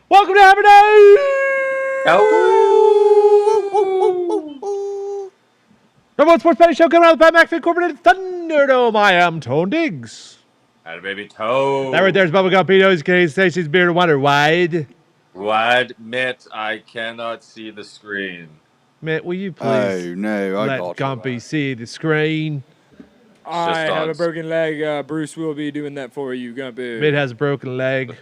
Welcome to Hammer Dahn! Number one sports betting show coming out of the Pat McAfee Incorporated Thunderdome. I am Tone Diggs. Had a baby toe. That right there is Bubblegum Pino's Canadian Stacy's Beard and Wonder Wide. Wide Mitt, I cannot see the screen. Mitt, will you please let Gumpy see the screen? I have a broken leg. Bruce will be doing that for you, Gumpy. Mitt has a broken leg.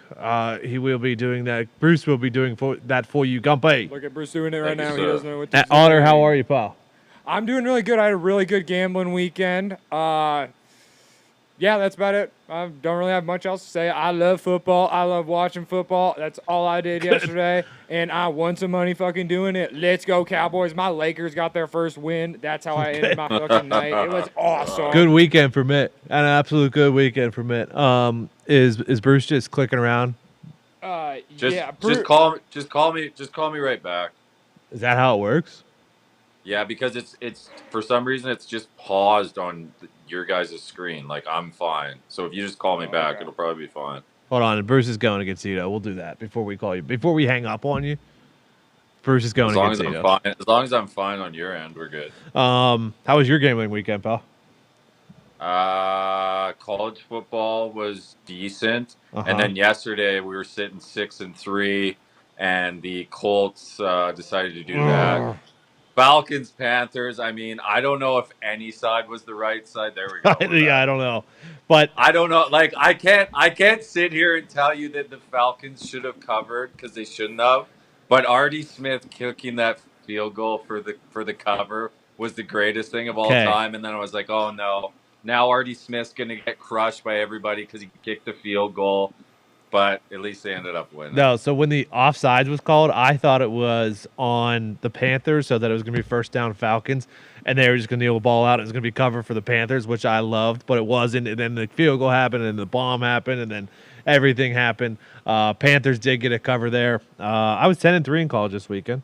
He will be doing that. Bruce will be doing that for you, Gumpy. Look at Bruce doing it right now. He doesn't know what to do. Otter, how are you, pal? I'm doing really good. I had a really good gambling weekend. Yeah, that's about it. I don't really have much else to say. I love football. I love watching football. That's all I did yesterday, and I won some money fucking doing it. Let's go, Cowboys. My Lakers got their first win. That's how I ended my fucking night. It was awesome. Good weekend for Mitt. An absolute good weekend for Mitt. Is Bruce just clicking around? Yeah. Just call me right back. Is that how it works? Yeah, because it's for some reason it's just paused on your guys' screen. Like I'm fine. So if you just call me back, it'll probably be fine. Hold on, Bruce is going against Ito. We'll do that before we call you. Before we hang up on you, Bruce is going against Ito. As long as I'm fine on your end, we're good. How was your gambling weekend, pal? College football was decent, and then yesterday we were sitting 6-3, and the Colts decided to do that. Falcons, Panthers. I mean, I don't know if any side was the right side. There we go. Yeah, I don't know, but I don't know. Like, I can't sit here and tell you that the Falcons should have covered because they shouldn't have. But Artie Smith kicking that field goal for the cover was the greatest thing of all time. And then I was like, oh no, now Artie Smith's gonna get crushed by everybody because he kicked the field goal. But at least they ended up winning. No, so when the offsides was called, I thought it was on the Panthers, so that it was going to be first down Falcons, and they were just going to deal the ball out. It was going to be cover for the Panthers, which I loved, but it wasn't. And then the field goal happened, and the bomb happened, and then everything happened. Panthers did get a cover there. I was 10-3 in college this weekend.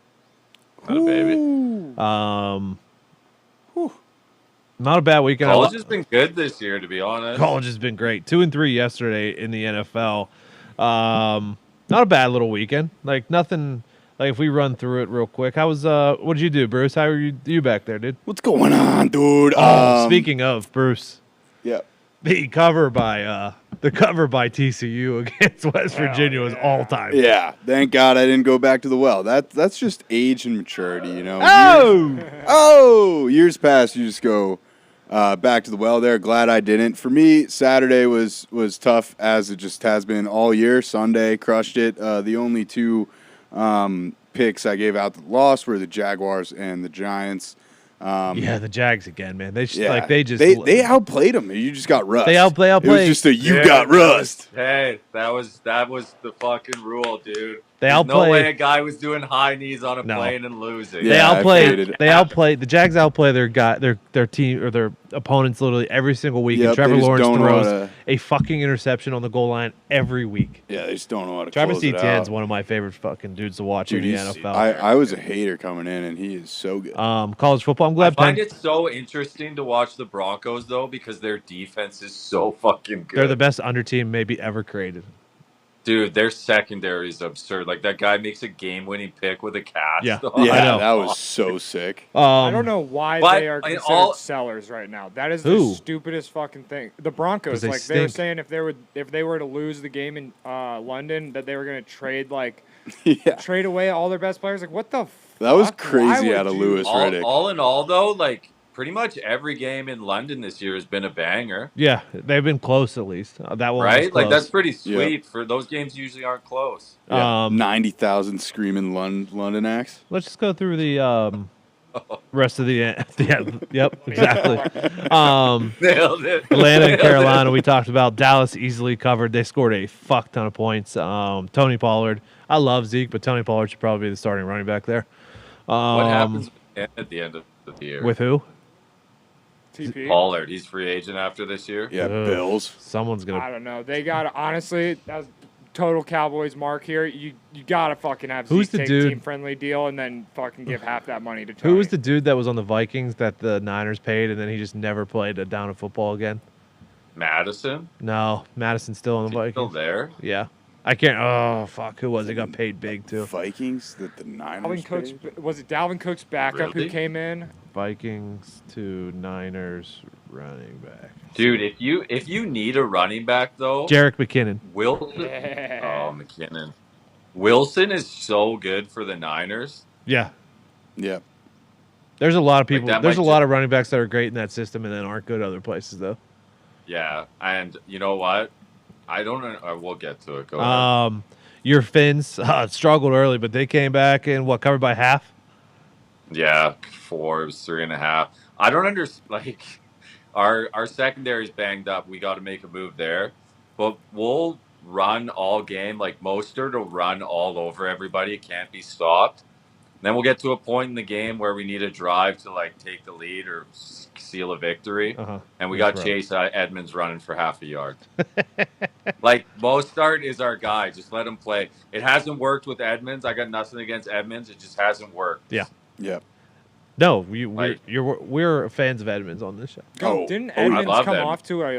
Not a baby. Not a bad weekend. College has been good this year, to be honest. College has been great. 2-3 yesterday in the NFL. Not a bad little weekend. Like nothing. Like if we run through it real quick, how was? What did you do, Bruce? How are you back there, dude? What's going on, dude? Speaking of Bruce, yeah, the cover by TCU against West Virginia was all time. Yeah, thank God I didn't go back to the well. That's just age and maturity, you know. Years past, you just go back to the well there. Glad I didn't. For me, Saturday was tough, as it just has been all year. Sunday, crushed it. The only two picks I gave out that lost were the Jaguars and the Giants. The Jags again, man. They outplayed them. You just got rust. They outplayed. It was just got rust. Hey, that was the fucking rule, dude. They There's outplayed. No way a guy was doing high knees on a plane and losing. They outplayed. The Jags outplay their team or their opponents literally every single week. And Trevor Lawrence throws a fucking interception on the goal line every week. Yeah, they just don't know how to Travis close it out. Etienne's one of my favorite fucking dudes to watch in the NFL. I was a hater coming in, and he is so good. College football. I'm glad. I find it so interesting to watch the Broncos though because their defense is so fucking good. They're the best under team maybe ever created. Dude, their secondary is absurd. Like, that guy makes a game-winning pick with a cast. Yeah, I know. That was so sick. I don't know why they are considered sellers right now. That is the stupidest fucking thing. The Broncos, like, they were saying if they were to lose the game in London, that they were going to trade away all their best players. Like, what the fuck? That was crazy out of Louis Riddick. All in all, though, like, pretty much every game in London this year has been a banger. Yeah, they've been close at least. That one right? was close. Like that's pretty sweet. For those games usually aren't close. Yeah. 90,000 screaming London acts. Let's just go through the rest of the yep, exactly. Nailed it. Atlanta and Carolina, we talked about. Dallas easily covered. They scored a fuck ton of points. Tony Pollard. I love Zeke, but Tony Pollard should probably be the starting running back there. What happens at the end of the year? With who? TP. Pollard. He's free agent after this year. Yeah, Bills. Someone's gonna. I don't know. They got to honestly. That's total Cowboys mark here. You gotta fucking have Who's Zeke the take dude? a team friendly deal and then fucking give half that money to Tony. Who was the dude that was on the Vikings that the Niners paid and then he just never played a down of football again? Madison. No, Madison's still on the Vikings. Still there? Yeah. I can't. Oh fuck, who was it? Got paid big too. Vikings that the Niners Dalvin Cook's paid? was it Dalvin Cook's backup who Really? came in? Vikings to Niners running back. Dude, if you need a running back though, Jerick McKinnon. Wilson. Yeah. Oh, McKinnon. Wilson is so good for the Niners. Yeah. Yeah. There's a lot of people. that There's a might lot of running backs that are great in that system and then aren't good other places though. Yeah, and you know what? I don't know. We'll get to it. Go ahead. Your Finns struggled early, but they came back and covered by half. Yeah, 4. It was 3.5. I don't understand. Like, our secondary's banged up. We got to make a move there, but we'll run all game. Like Mostert will run all over everybody. It can't be stopped. Then we'll get to a point in the game where we need a drive to like take the lead or seal a victory, and we got Right. Chase Edmonds running for half a yard. Like Mostert is our guy. Just let him play. It hasn't worked with Edmonds. I got nothing against Edmonds. It just hasn't worked. Yeah. Yeah. No, we're fans of Edmonds on this show. Oh, Didn't I Edmonds love come Edmonds. off to a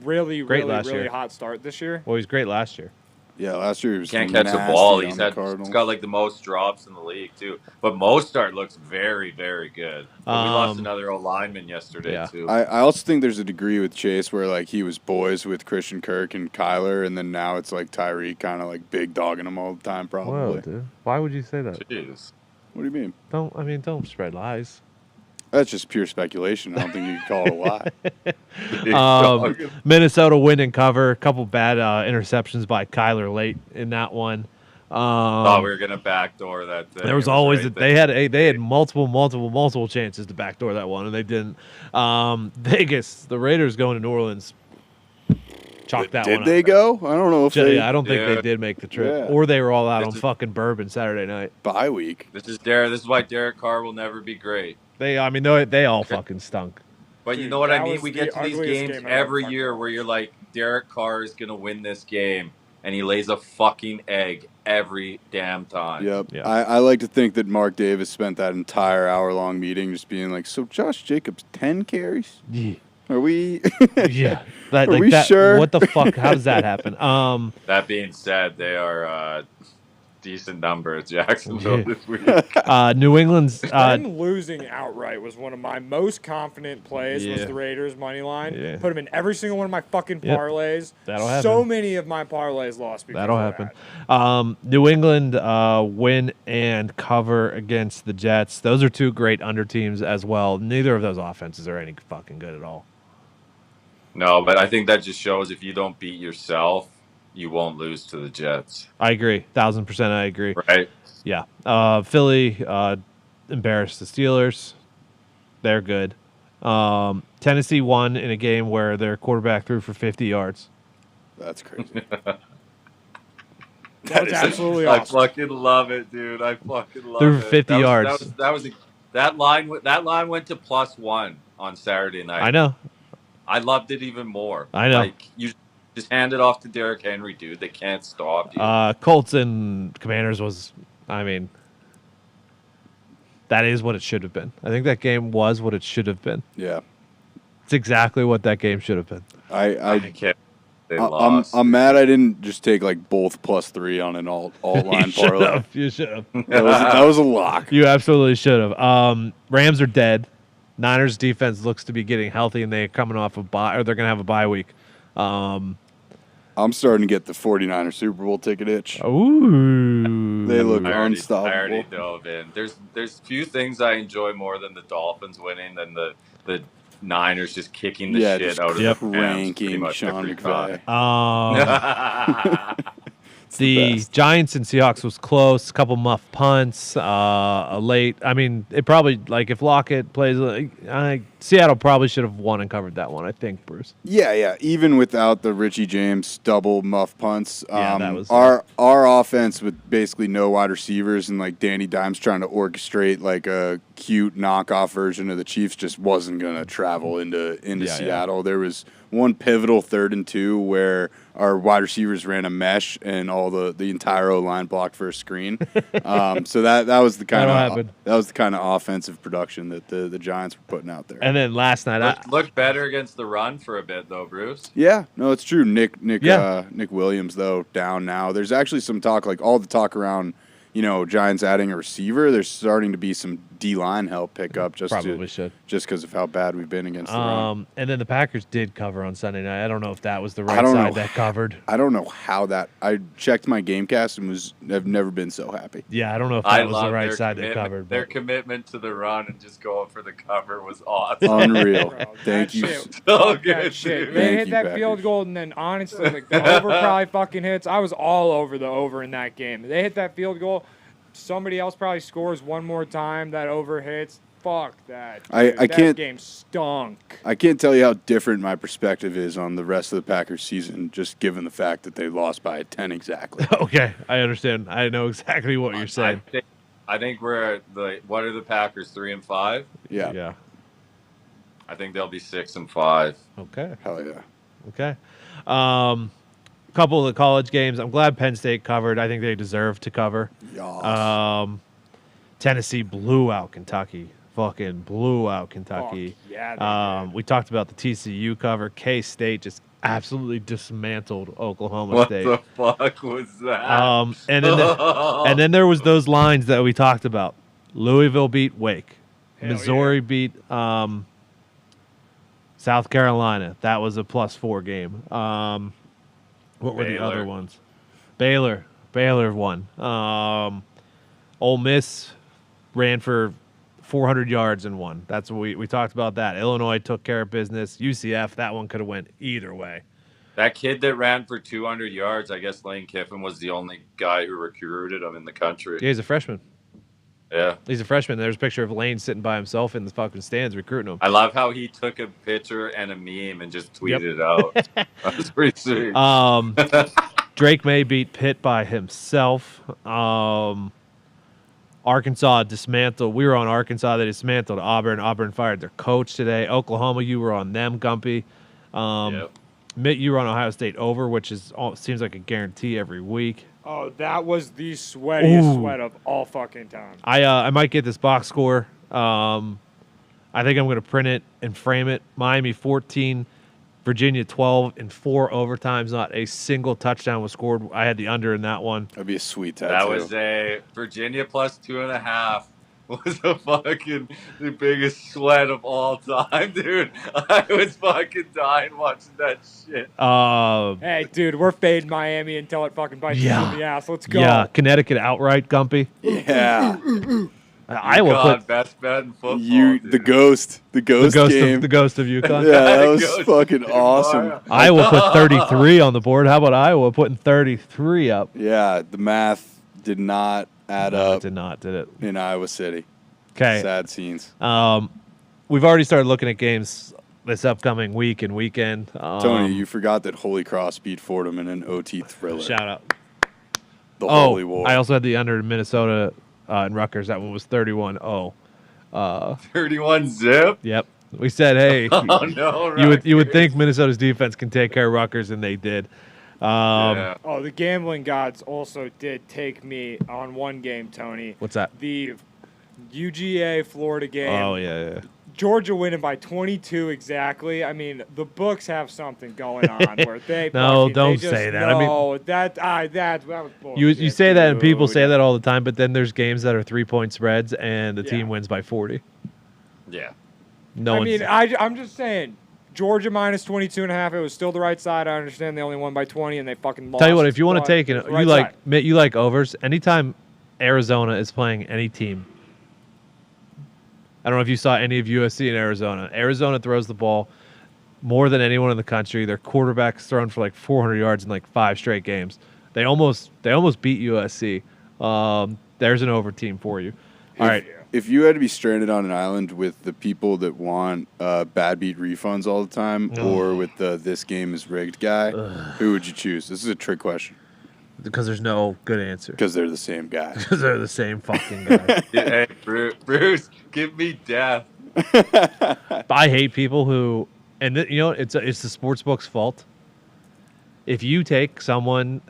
really, Great really, last really year. hot start this year? Well, he's great last year. Yeah, last year he was Can't catch the nasty ball. on He's the Cardinals. got like the most drops in the league too. But Mostert looks very, very good. But we lost another lineman yesterday yeah. too. I also think there's a degree with Chase where like he was boys with Christian Kirk and Kyler, and then now it's like Tyreek kind of like big dogging him all the time. Probably. Whoa, dude. Why would you say that? Jeez. What do you mean? Don't spread lies. That's just pure speculation. I don't think you can call it a lie. Minnesota win and cover. A couple bad interceptions by Kyler late in that one. Thought we were gonna backdoor that thing. There was It always right they there. had multiple chances to backdoor that one, and they didn't. Vegas, the Raiders going to New Orleans. Chalk that one Did they up. go? I don't know if they Yeah, I don't think Yeah. they did make the trip, Yeah. or they were all out This on is- fucking bourbon Saturday night. bye week. This is why Derek Carr will never be great. They all fucking stunk. But you Dude, know what I that mean? was We the get to these ugliest games game I've ever every fucking year where watched. you're like, Derek Carr is gonna win this game, and he lays a fucking egg every damn time. Yep. Yeah. I like to think that Mark Davis spent that entire hour-long meeting just being like, so Josh Jacobs, 10 carries? Yeah, Are we? yeah. That, Are like we that, sure? What the fuck? How does that happen? That being said, they are decent number at Jacksonville Yeah. this week. New England's Them losing outright was one of my most confident plays. Was Yeah. the Raiders money line? Yeah. Put them in every single one of my fucking Yep. parlays. That'll happen. So many of my parlays lost because that'll of happen. that. New England win and cover against the Jets. Those are two great under teams as well. Neither of those offenses are any fucking good at all. No, but I think that just shows if you don't beat yourself, you won't lose to the Jets, I agree, 1,000%. I agree. right? Yeah. Philly embarrassed the Steelers. They're good. Tennessee won in a game where their quarterback threw for 50 yards. That's crazy. That was absolutely I awesome. fucking love it, dude. I fucking love Threw it. for 50 yards. That line went to +1 on Saturday night. I know. I loved it even more. I know. Like you just hand it off to Derrick Henry, dude. They can't stop you. Colts and Commanders was, I mean, that is what it should have been. I think that game was what it should have been. Yeah. It's exactly what that game should have been. I can't. They I'm lost. mad I didn't just take like both +3 on an alt line parlay. You should have. That was a lock. You absolutely should have. Rams are dead. Niners defense looks to be getting healthy, and they're coming off a bye, or they're going to have a bye week. I'm starting to get the 49er Super Bowl ticket itch. Ooh. They look I already unstoppable. dove in. There's few things I enjoy more than the Dolphins winning than the Niners just kicking the shit just out of the Rams pretty ranking much Sean every McVay. time. The best. Giants and Seahawks was close. A couple muff punts. A late. I mean, it probably like if Lockett plays, Seattle probably should have won and covered that one. I think, Bruce. Yeah. Even without the Richie James double muff punts, Yeah, that was- our offense with basically no wide receivers and like Danny Dimes trying to orchestrate like a cute knockoff version of the Chiefs just wasn't gonna travel into Yeah, Seattle. There was one pivotal 3rd and 2 where our wide receivers ran a mesh and all the entire O-line blocked for a screen. So that was the kind of offensive production that the Giants were putting out there. And then last night, looked better against the run for a bit though, Bruce. Yeah, no, it's true. Nick Williams though down now. There's actually some talk, like all the talk around, Giants adding a receiver. There's starting to be some D-line help pick up just because of how bad we've been against the run. And then the Packers did cover on Sunday night. I don't know if that was the right side that covered. I don't know how that. I checked my Gamecast and I've never been so happy. Yeah, I don't know if that was the right side that covered. Their commitment to the run and just going for the cover was awesome. Unreal. Thank you. So good. Shit. They hit that field goal, and then honestly, like, the over probably fucking hits. I was all over the over in that game. They hit that field goal. Somebody else probably scores one more time. That over hits. Fuck that. That game stunk. I can't tell you how different my perspective is on the rest of the Packers season, just given the fact that they lost by 10 exactly. Okay, I understand. I know exactly what you're saying. I think we're at what are the Packers, 3-5? Yeah. Yeah. I think they'll be 6-5. Okay. Hell yeah. Okay. Couple of the college games. I'm glad Penn State covered. I think they deserve to cover. Yes. Tennessee blew out Kentucky. Fucking blew out Kentucky. Fuck, yeah, we talked about the TCU cover. K-State just absolutely dismantled Oklahoma State. What the fuck was that? And then there was those lines that we talked about. Louisville beat Wake. Missouri beat South Carolina. That was a +4 game. What were the other ones? Baylor won. Ole Miss ran for 400 yards and won. That's what we talked about that. Illinois took care of business. UCF, that one could have went either way. That kid that ran for 200 yards, I guess Lane Kiffin was the only guy who recruited him in the country. Yeah, he's a freshman. Yeah. He's a freshman. There's a picture of Lane sitting by himself in the fucking stands recruiting him. I love how he took a picture and a meme and just tweeted it out. That was pretty sweet. Drake May beat Pitt by himself. Arkansas dismantled. We were on Arkansas. They dismantled Auburn. Auburn fired their coach today. Oklahoma, you were on them, Gumpy. Mitt, you were on Ohio State over, which seems like a guarantee every week. Oh, that was the sweatiest sweat of all fucking time. I might get this box score. I think I'm going to print it and frame it. Miami 14, Virginia 12, in 4 overtimes. Not a single touchdown was scored. I had the under in that one. That'd be a sweet tattoo. That was a Virginia +2.5. Was the biggest sweat of all time, dude. I was fucking dying watching that shit. Hey, dude, we're fading Miami until it fucking bites us in the ass. Let's go. Yeah, Connecticut outright, Gumpy. Yeah. Iowa best bet in football. The ghost game. The ghost of UConn. Yeah, that was fucking awesome. Iowa put 33 on the board. How about Iowa putting 33 up? Yeah, the math did not add up. It did not, did it? In Iowa City. Okay. Sad scenes. We've already started looking at games this upcoming week and weekend. Tony, you forgot that Holy Cross beat Fordham in an OT thriller. Shout out. The Holy War. I also had the under in Minnesota and Rutgers. That one was 31-0. 31-zip? Yep. We said, hey, oh, no, you would think Minnesota's defense can take care of Rutgers, and they did. Oh, the gambling gods also did take me on one game, Tony. What's that? The UGA Florida game. Oh, yeah. Georgia winning by 22 exactly. I mean, the books have something going on where they No, don't say that. No, that was bullshit. You say that, and people say that all the time, but then there's games that are 3-point spreads, and the team wins by 40. Yeah. I'm just saying, Georgia minus 22.5. It was still the right side. I understand they only won by 20, and they fucking lost. Tell you what, if you want to take it, right you like overs. Anytime Arizona is playing any team, I don't know if you saw any of USC in Arizona. Arizona throws the ball more than anyone in the country. Their quarterback's thrown for like 400 yards in like 5 straight games. They almost beat USC. There's an over team for you. All right. If you had to be stranded on an island with the people that want bad beat refunds all the time, or with the this game is rigged guy, who would you choose? This is a trick question. Because there's no good answer. Because they're the same guy. Because they're the same fucking guy. Hey, Bruce, give me death. I hate people who and it's the sports book's fault. If you take someone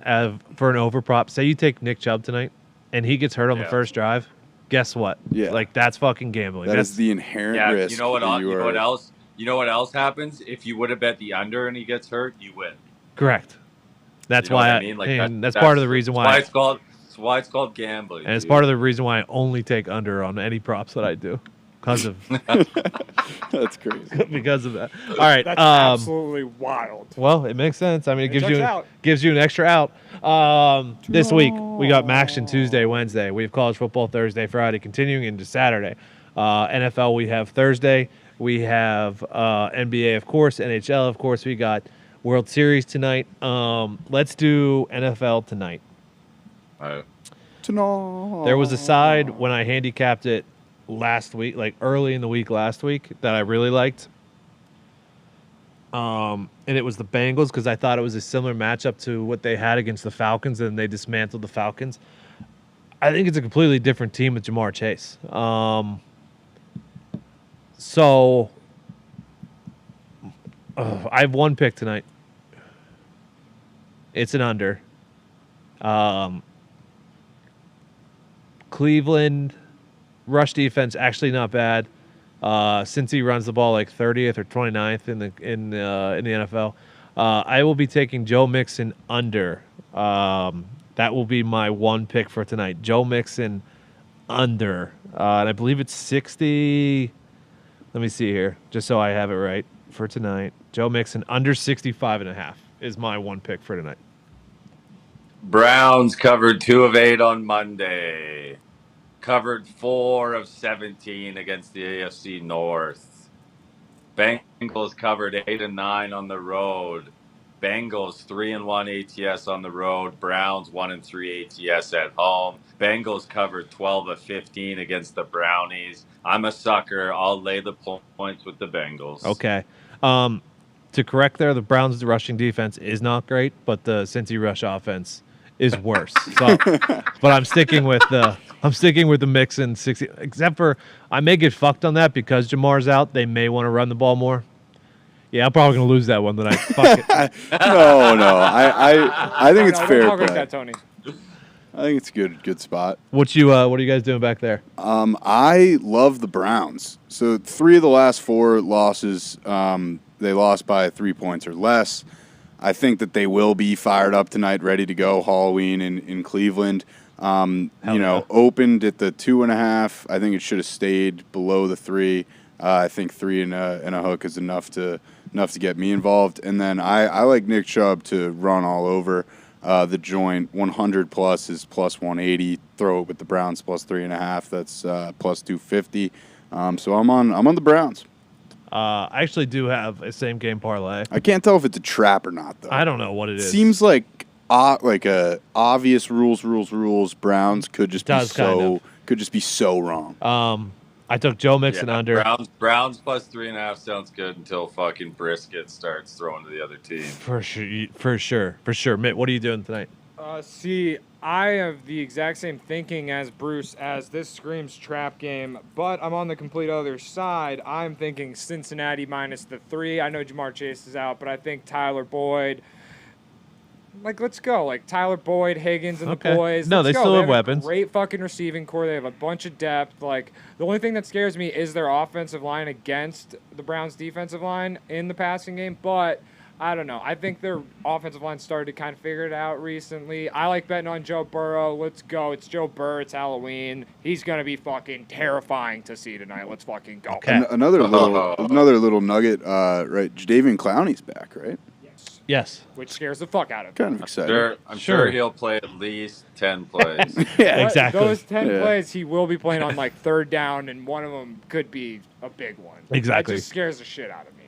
for an overprop, say you take Nick Chubb tonight, and he gets hurt on the first drive, guess what? Yeah. Like that's fucking gambling. That's the inherent risk. You know what? that You know what else? You know what else happens? If you would have bet the under and he gets hurt, you win. Correct. That's You know why what I mean? Like that's part of the reason why. That's why it's called gambling. And it's part of the reason why I only take under on any props that I do, because of That's crazy. because of that. All right. That's absolutely wild. Well, it makes sense. I mean, it checks gives you an extra out. This week we got Maction Tuesday, Wednesday. We have college football Thursday, Friday, continuing into Saturday. NFL we have Thursday. We have NBA, of course, NHL, of course. We got World Series tonight. Let's do NFL tonight. All right. There was a side when I handicapped it last week, like early in the week last week, that I really liked. And it was the Bengals because I thought it was a similar matchup to what they had against the Falcons, and they dismantled the Falcons. I think it's a completely different team with Jamar Chase. So I have one pick tonight. It's an under. Cleveland rush defense actually not bad. Since he runs the ball like 30th or 29th in the NFL. I will be taking Joe Mixon under. That will be my one pick for tonight. Joe Mixon under. And I believe it's 60. Let me see here, just so I have it right for tonight. Joe Mixon under 65.5 is my one pick for tonight. Browns covered 2 of 8 on Monday. Covered 4 of 17 against the AFC North. Bengals covered 8 and 9 on the road. Bengals 3-1 ATS on the road. Browns 1-3 ATS at home. Bengals covered 12 of 15 against the Brownies. I'm a sucker. I'll lay the points with the Bengals. Okay. To correct there, the Browns' rushing defense is not great, but the Cincy rush offense is worse. So, but I'm sticking with the Mixon 60. Except for I may get fucked on that because Jamar's out. They may want to run the ball more. Yeah, I'm probably gonna lose that one tonight. Fuck it. No. I think it's fair Don't talk play. like that, Tony. I think it's a good spot. What are you guys doing back there? I love the Browns. So 3 of the last 4 losses, they lost by 3 points or less. I think that they will be fired up tonight, ready to go. Halloween in Cleveland. Opened at the 2.5. I think it should have stayed below the 3. I think 3 and a hook is enough to get me involved. And then I like Nick Chubb to run all over the joint. 100 plus is plus 180. Throw it with the Browns plus 3.5. That's plus 250. So I'm on the Browns. I actually do have a same game parlay. I can't tell if it's a trap or not though. I don't know what it is. Seems like a obvious rules. Browns could just be so wrong. I took Joe Mixon under. Browns plus 3.5 sounds good until fucking Brisket starts throwing to the other team. For sure. Mitt, what are you doing tonight? See, I have the exact same thinking as Bruce, as this screams trap game, but I'm on the complete other side. I'm thinking Cincinnati minus the 3. I know Jamar Chase is out, but I think Tyler Boyd. Let's go. Tyler Boyd, Higgins, and the boys. No, Let's they go. still They have weapons. Great fucking receiving core. They have a bunch of depth. The only thing that scares me is their offensive line against the Browns' defensive line in the passing game. But I don't know. I think their offensive line started to kind of figure it out recently. I like betting on Joe Burrow. Let's go. It's Joe Burrow. It's Halloween. He's gonna be fucking terrifying to see tonight. Let's fucking go. Okay. Another little nugget. Right, Jadeveon Clowney's back, right? Yes. Which scares the fuck out of me. Kind of excited. I'm sure he'll play at least 10 plays. Yeah, exactly. Those 10 plays, he will be playing on third down, and one of them could be a big one. Exactly. That just scares the shit out of me.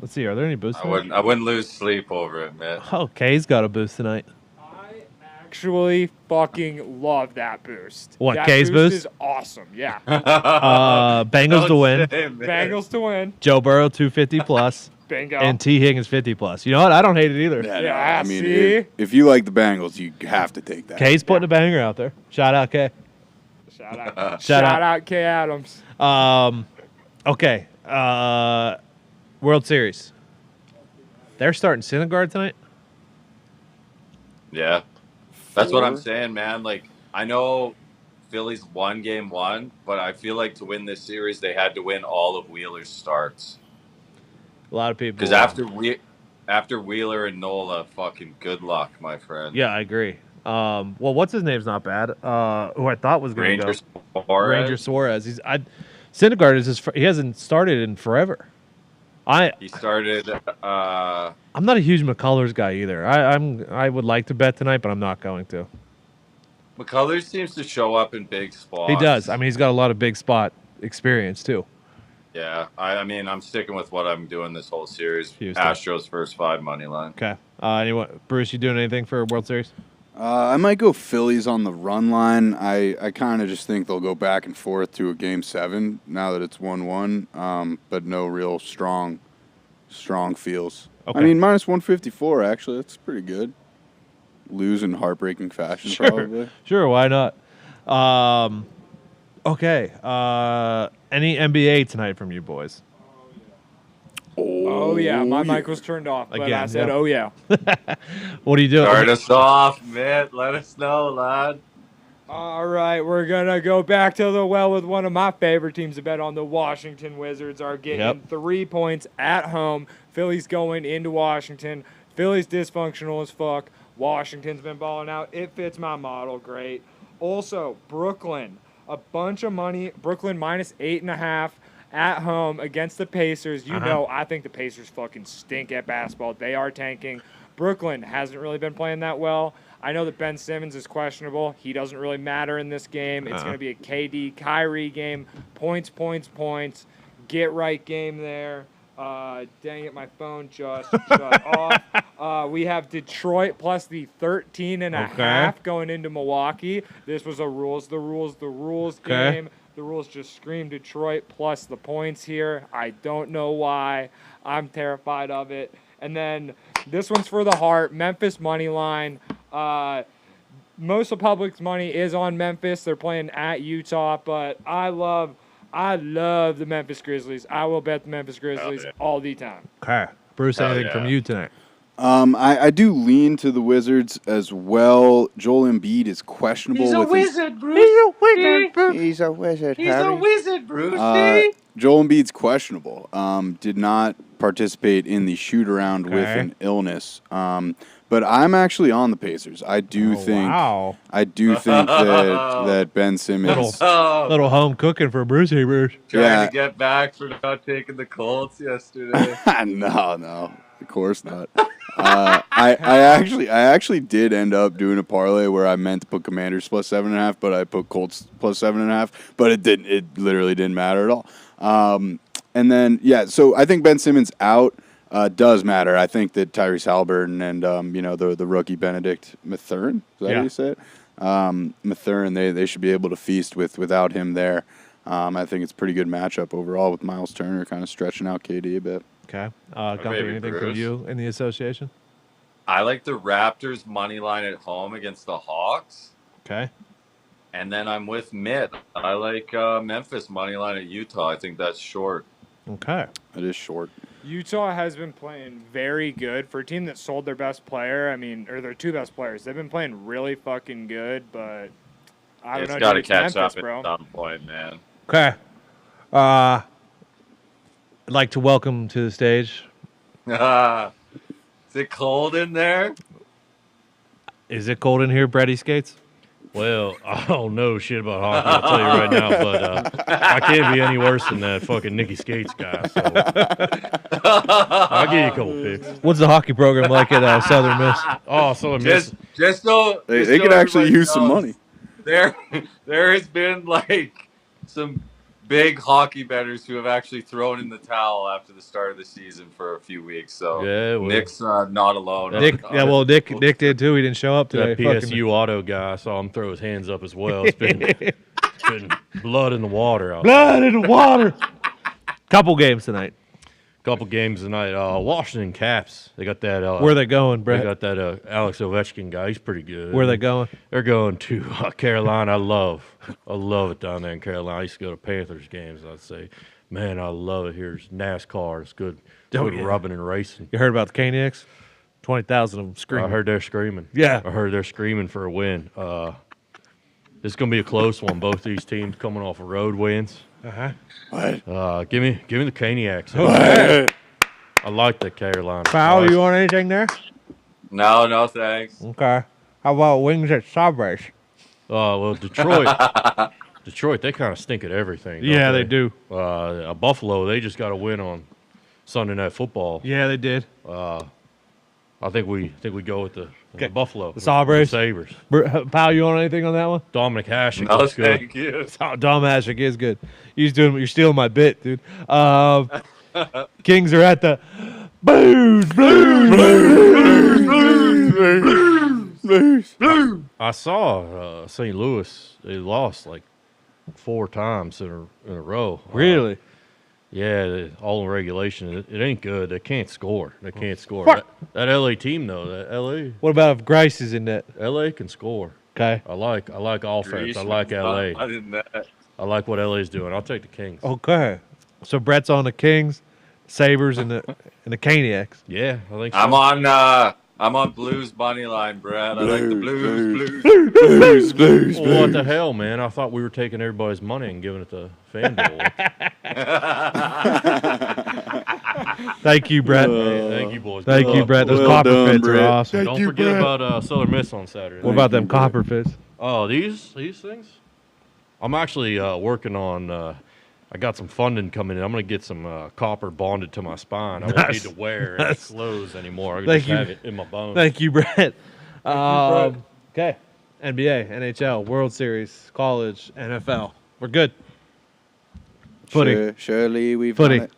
Let's see. Are there any boosts? I wouldn't lose sleep over it, man. Oh, Kay's got a boost tonight. I actually fucking love that boost. What, that Kay's boost? is awesome. Yeah. Bengals to win. Bengals to win. Joe Burrow 250 plus. Bingo. And T. Higgins 50 plus. You know what? I don't hate it either. Yeah, I mean, see? if you like the Bengals, you have to take that. Kay's putting a banger out there. Shout out, Kay. Shout out. Shout out. out Kay Adams. Okay. World Series. They're starting Syndergaard tonight. Yeah. That's what I'm 4? saying, man. Like, I know Phillies won game 1, but I feel like to win this series, they had to win all of Wheeler's starts. A lot of people. Because after Wheeler and Nola, fucking good luck, my friend. Yeah, I agree. Well, what's his name's not bad. Who I thought was going to Ranger go. Suarez. Ranger Suarez. Syndergaard is he hasn't started in forever. He started. I'm not a huge McCullers guy either. I would like to bet tonight, but I'm not going to. McCullers seems to show up in big spots. He does. I mean, he's got a lot of big spot experience too. Yeah, I mean, I'm sticking with what I'm doing this whole series. Houston. Astros first 5 money line. Okay. Anyone, Bruce, you doing anything for World Series? I might go Phillies on the run line. I kind of just think they'll go back and forth to a Game 7 now that it's 1-1, but no real strong feels. Okay. I mean, minus 154, actually. That's pretty good. Lose in heartbreaking fashion, probably. Sure, why not? Okay. Any NBA tonight from you boys? Oh, yeah. My mic was turned off, but Again, I said, yeah. oh, yeah. What are you doing? Start us off, Mitt. Let us know, lad. All right, we're going to go back to the well with one of my favorite teams to bet on. The Washington Wizards are getting 3 points at home. Philly's going into Washington. Philly's dysfunctional as fuck. Washington's been balling out. It fits my model great. Also, Brooklyn, a bunch of money. Brooklyn minus 8.5 at home against the Pacers. You know, I think the Pacers fucking stink at basketball. They are tanking. Brooklyn hasn't really been playing that well. I know that Ben Simmons is questionable. He doesn't really matter in this game. It's going to be a KD, Kyrie game. Points. Get right game there. Dang it, my phone just shut off. We have Detroit plus the 13.5 going into Milwaukee. This was a rules game. The rules just scream Detroit plus the points here. I don't know why. I'm terrified of it. And then this one's for the heart. Memphis money line. Most of public's money is on Memphis. They're playing at Utah, but I love the Memphis Grizzlies. I will bet the Memphis Grizzlies all the time. Okay. Bruce, anything from you tonight? I do lean to the Wizards as well. Joel Embiid is questionable. He's a with wizard, Bruce. He's a wizard, Bruce. He's a wizard, Harry. wizard, Bruce. Joel Embiid's questionable. Did not participate in the shoot-around with an illness. But I'm actually on the Pacers. I do think that Ben Simmons Little home cooking for Bruce here, Bruce. Trying to get back for not taking the Colts yesterday. No, of course not. I actually did end up doing a parlay where I meant to put Commanders plus 7.5, but I put Colts plus 7.5. But it didn't. It literally didn't matter at all. And then so I think Ben Simmons out does matter. I think that Tyrese Halliburton and the rookie Benedict Mathurin, is that how you say it? Mathurin, they should be able to feast without him there. I think it's a pretty good matchup overall with Miles Turner kind of stretching out KD a bit. Okay. Gunther, anything from you in the association? I like the Raptors money line at home against the Hawks. Okay. And then I'm with Mitt. I like Memphis money line at Utah. I think that's short. Okay. It is short. Utah has been playing very good for a team that sold their best player. I mean, or their 2 best players. They've been playing really fucking good, but I don't know. It's got to catch Memphis, up bro. at some point, man. Okay. I'd like to welcome to the stage. Is it cold in there? Is it cold in here, Brady Skates? Well, I don't know shit about hockey, I'll tell you right now, but I can't be any worse than that fucking Nicky Skates guy. So I'll give you a couple picks. What's the hockey program like at Southern Miss? Oh, Southern Miss. Just so They could actually use some money. There has been like some big hockey bettors who have actually thrown in the towel after the start of the season for a few weeks. So Yeah, well, Nick's not alone. Nick did too. He didn't show up today. that PSU auto guy, I saw him throw his hands up as well. It's been blood in the water out there. Blood in the water. Couple games tonight. Couple games tonight. Washington Caps. They got that. Where are they going, They Brett? got that Alex Ovechkin guy. He's pretty good. Where are they going? They're going to Carolina. I love it down there in Carolina. I used to go to Panthers games, I'd say. Man, I love it. Here's NASCAR. It's good. Oh, Good yeah. rubbing and racing. You heard about the Caniacs? 20,000 of them I screaming. heard they're screaming. Yeah. I heard they're screaming for a win. It's going to be a close one. Both these teams coming off of road wins. Uh-huh. What? Give me the Caniacs. What? I like the Carolina. Pal, Stars. you want anything there? No, thanks. Okay. How about wings at Sawgrass? Well, Detroit, they kind of stink at everything. Don't Yeah, they do. Buffalo, they just got a win on Sunday Night Football. Yeah, they did. I think we go with the Buffalo. The Sabres. Sabres. Pal, you want anything on that one? Dominic Hasek No, looks good. thank you. Dom Ashik is good. You're stealing my bit, dude. Kings are at the Blues. I saw St. Louis. They lost like 4 times in a row. Really? Yeah, all in regulation. It ain't good. They can't score. They can't score. Fuck. That LA team though. That What about if Grice is in that? LA can score. Okay. I like offense. I like LA. I like what LA's doing. I'll take the Kings. Okay. So Brett's on the Kings, Sabres, and the Caniacs. Yeah, I think so. I'm on Blues money line, Brad. I like the Blues. Blues. Well, what the hell, man? I thought we were taking everybody's money and giving it to FanDuel. Thank you, Brett. Hey, thank you, boys. Thank Good you, luck. Brett. Those Well copper done, fits are Brett. awesome. Don't forget about Southern Miss on Saturday. What about them you, Brett. copper fits? Oh, these things? I'm actually working on. I got some funding coming in. I'm going to get some copper bonded to my spine. I won't Nice. need to wear any Nice. clothes anymore. I can Thank just you. have it in my bones. Thank you, Brett. Okay. NBA, NHL, World Series, college, NFL. We're good. Footy. Surely we've Footy. done it.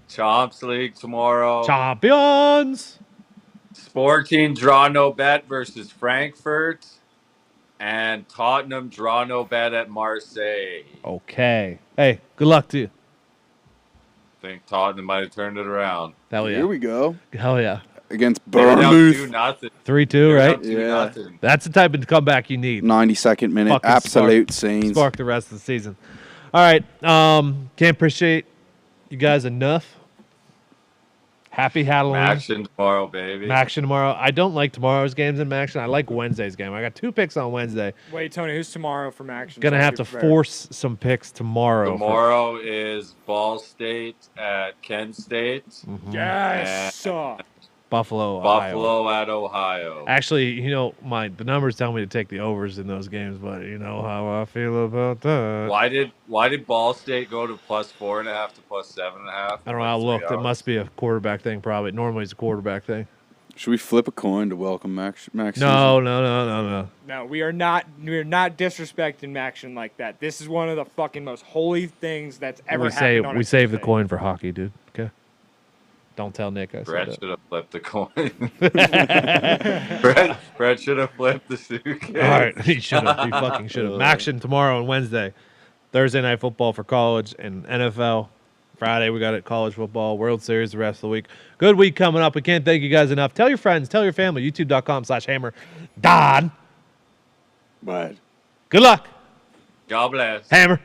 Chomps League tomorrow. Champions. Sporting draw no bet versus Frankfurt. And Tottenham draw no bet at Marseille. Okay. Hey, good luck to you. Think Tottenham might have turned it around. Hell Here yeah. we go. Hell yeah. Against They were down Bournemouth. 2-0. 3-2, right? Yeah. 2-0. That's the type of comeback you need. 92nd minute. Fucking Absolute scenes. Spark the rest of the season. All right. Can't appreciate you guys enough. Happy Halloween. Action tomorrow, baby. Maction tomorrow. I don't like tomorrow's games in Maction. I like Wednesday's game. I got 2 picks on Wednesday. Wait, Tony, who's tomorrow from action? Gonna So have be to prepared. force some picks tomorrow. Tomorrow is Ball State at Kent State. Yes. Buffalo, Ohio. Buffalo at Ohio. Actually, the numbers tell me to take the overs in those games, but you know how I feel about that. Why did Ball State go to +4.5 to +7.5? I don't know. I looked. It must be a quarterback thing, probably. Normally, it's a quarterback thing. Should we flip a coin to welcome Max? No. No, we are not disrespecting action like that. This is one of the fucking most holy things that's ever happened on a we save the Tuesday. coin for hockey, dude. Okay. Don't tell Nick I Brett said should have flipped the coin. Brett should have flipped the suitcase. that. All right, he should have. He fucking should have. Action tomorrow and Wednesday. Thursday night football for college and NFL. Friday we got it college football, World Series the rest of the week. Good week coming up. We can't thank you guys enough. Tell your friends, tell your family. YouTube.com/Hammer Dahn. But Good luck, God bless. Hammer.